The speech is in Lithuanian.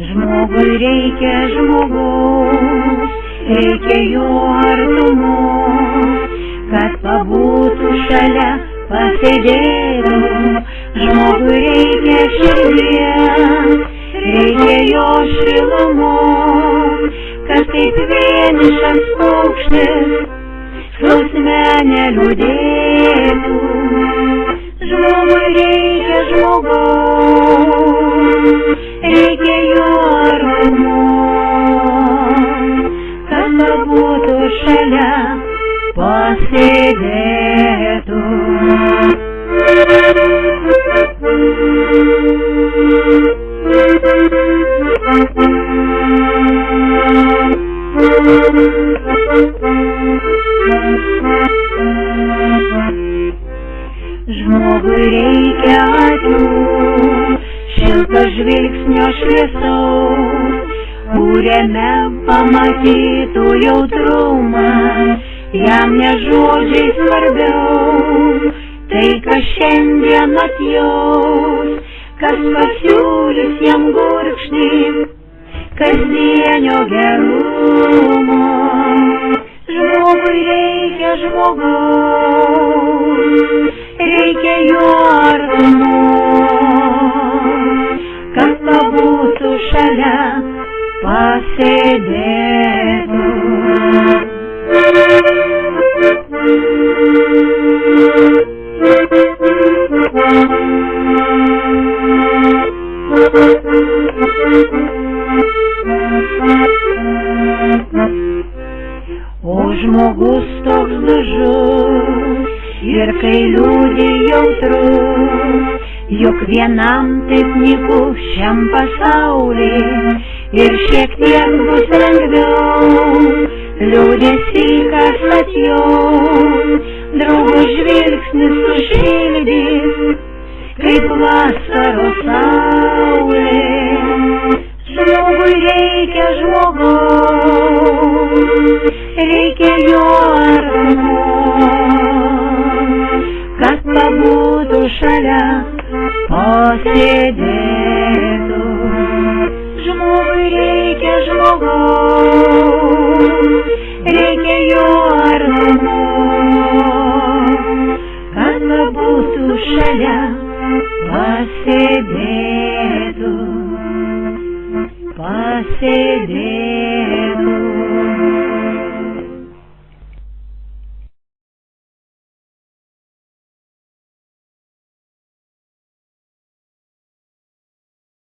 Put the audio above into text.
Žmogui reikia žmogaus, reikia jo artumos, kad pabūtų šalia, pasėdėtų. Žmogui reikia širdies, reikia jo šilumos, kad kaip vienišas paukštis skausme neliūdėtų. Žmogui reikia žmogaus, reikia jo artumos, kad pabūtų šalia, pasėdėtų. Žmogui reikia akių, šilto žvilgsnio šviesaus, kuriame pamatytų jautrumą, jam ne žodžiai svarbiau, tai kas šiandien atjaus, kas pasiūlys jam gurkšnį kasdienio gerumo. Žmogui reikia žmogaus, reikia jo artumos, kad pabūtų šalia, pasėdėtų. O žmogus toks dužus ir kai liūdi jautrus, juk vienam taip nyku šiam pasauly ir šiek tiek bus lengviau. Liūdesį kas atjaus, draugo žvilgsnis sušildys, kaip vasaros saulė. Žmogui reikia žmogaus, reikia jo artumos, kad pabūtų šalia, pasėdėtų. Žmogui reikia žmogaus,